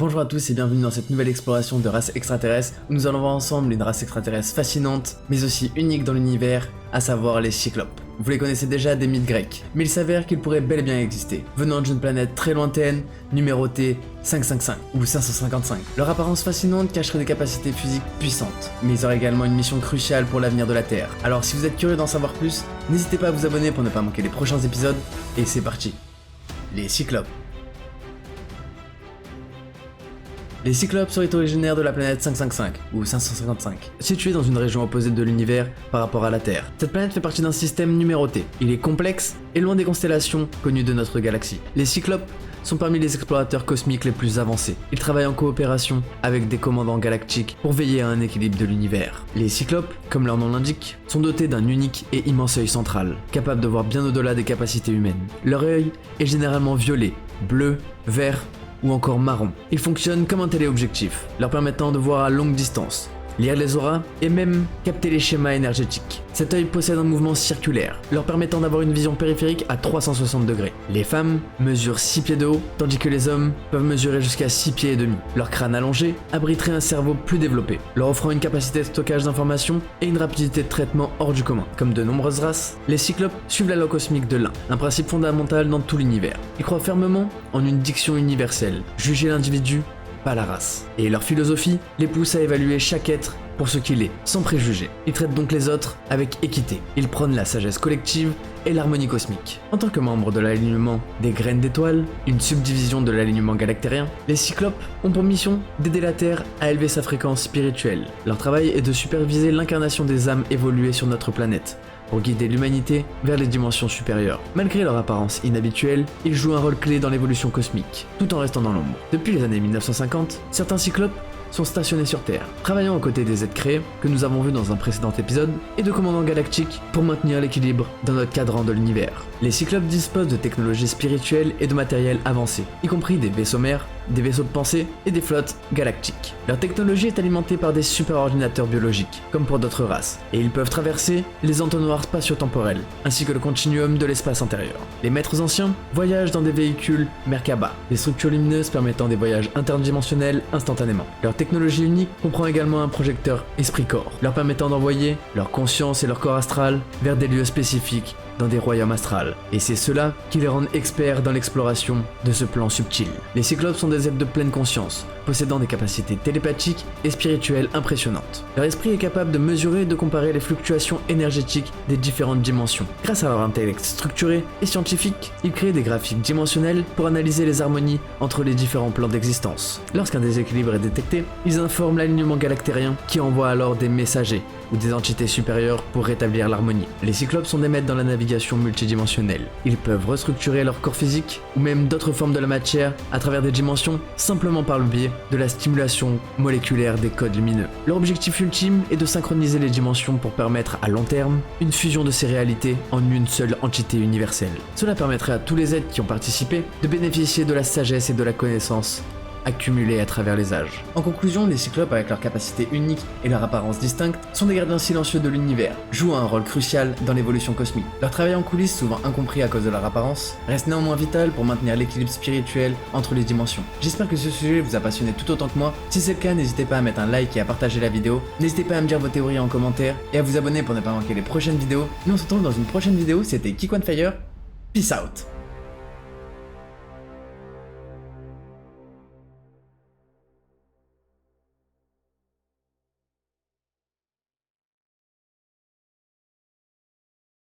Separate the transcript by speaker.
Speaker 1: Bonjour à tous et bienvenue dans cette nouvelle exploration de races extraterrestres où nous allons voir ensemble une race extraterrestre fascinante mais aussi unique dans l'univers, à savoir les Cyclopes. Vous les connaissez déjà des mythes grecs, mais il s'avère qu'ils pourraient bel et bien exister, venant d'une planète très lointaine, numérotée 555 ou 555. Leur apparence fascinante cacherait des capacités physiques puissantes, mais ils auraient également une mission cruciale pour l'avenir de la Terre. Alors si vous êtes curieux d'en savoir plus, n'hésitez pas à vous abonner pour ne pas manquer les prochains épisodes, et c'est parti. Les Cyclopes. Les Cyclopes seraient originaires de la planète 555, ou 555, située dans une région opposée de l'univers par rapport à la Terre. Cette planète fait partie d'un système numéroté. Il est complexe et loin des constellations connues de notre galaxie. Les Cyclopes sont parmi les explorateurs cosmiques les plus avancés. Ils travaillent en coopération avec des commandants galactiques pour veiller à un équilibre de l'univers. Les Cyclopes, comme leur nom l'indique, sont dotés d'un unique et immense œil central, capable de voir bien au-delà des capacités humaines. Leur œil est généralement violet, bleu, vert ou encore marron. Ils fonctionnent comme un téléobjectif, leur permettant de voir à longue distance, lire les auras et même capter les schémas énergétiques. Cet œil possède un mouvement circulaire, leur permettant d'avoir une vision périphérique à 360 degrés. Les femmes mesurent 6 pieds de haut, tandis que les hommes peuvent mesurer jusqu'à 6 pieds et demi. Leur crâne allongé abriterait un cerveau plus développé, leur offrant une capacité de stockage d'informations et une rapidité de traitement hors du commun. Comme de nombreuses races, les Cyclopes suivent la loi cosmique de l'un, un principe fondamental dans tout l'univers. Ils croient fermement en une diction universelle, juger l'individu, pas la race. Et leur philosophie les pousse à évaluer chaque être pour ce qu'il est, sans préjugés. Ils traitent donc les autres avec équité. Ils prônent la sagesse collective et l'harmonie cosmique. En tant que membre de l'alignement des graines d'étoiles, une subdivision de l'alignement galactérien, les Cyclopes ont pour mission d'aider la Terre à élever sa fréquence spirituelle. Leur travail est de superviser l'incarnation des âmes évoluées sur notre planète, pour guider l'humanité vers les dimensions supérieures. Malgré leur apparence inhabituelle, ils jouent un rôle clé dans l'évolution cosmique, tout en restant dans l'ombre. Depuis les années 1950, certains Cyclopes sont stationnés sur Terre, travaillant aux côtés des êtres créés que nous avons vus dans un précédent épisode et de commandants galactiques pour maintenir l'équilibre dans notre cadran de l'univers. Les Cyclopes disposent de technologies spirituelles et de matériel avancé, y compris des vaisseaux mers, des vaisseaux de pensée et des flottes galactiques. Leur technologie est alimentée par des super-ordinateurs biologiques, comme pour d'autres races, et ils peuvent traverser les entonnoirs spatio-temporels, ainsi que le continuum de l'espace intérieur. Les maîtres anciens voyagent dans des véhicules Merkaba, des structures lumineuses permettant des voyages interdimensionnels instantanément. Leur technologie unique comprend également un projecteur esprit-corps, leur permettant d'envoyer leur conscience et leur corps astral vers des lieux spécifiques dans des royaumes astrales. Et c'est cela qui les rend experts dans l'exploration de ce plan subtil. Les Cyclopes sont des êtres de pleine conscience, possédant des capacités télépathiques et spirituelles impressionnantes. Leur esprit est capable de mesurer et de comparer les fluctuations énergétiques des différentes dimensions. Grâce à leur intellect structuré et scientifique, ils créent des graphiques dimensionnels pour analyser les harmonies entre les différents plans d'existence. Lorsqu'un déséquilibre est détecté, ils informent l'alignement galactérien qui envoie alors des messagers ou des entités supérieures pour rétablir l'harmonie. Les Cyclopes sont des maîtres dans la navigation multidimensionnelle. Ils peuvent restructurer leur corps physique ou même d'autres formes de la matière à travers des dimensions simplement par le biais de la stimulation moléculaire des codes lumineux. Leur objectif ultime est de synchroniser les dimensions pour permettre à long terme une fusion de ces réalités en une seule entité universelle. Cela permettrait à tous les êtres qui ont participé de bénéficier de la sagesse et de la connaissance accumulés à travers les âges. En conclusion, les Cyclopes, avec leur capacité unique et leur apparence distincte, sont des gardiens silencieux de l'univers, jouant un rôle crucial dans l'évolution cosmique. Leur travail en coulisses, souvent incompris à cause de leur apparence, reste néanmoins vital pour maintenir l'équilibre spirituel entre les dimensions. J'espère que ce sujet vous a passionné tout autant que moi. Si c'est le cas, n'hésitez pas à mettre un like et à partager la vidéo. N'hésitez pas à me dire vos théories en commentaire et à vous abonner pour ne pas manquer les prochaines vidéos. Nous on se retrouve dans une prochaine vidéo, c'était Kick One Fire. Peace out.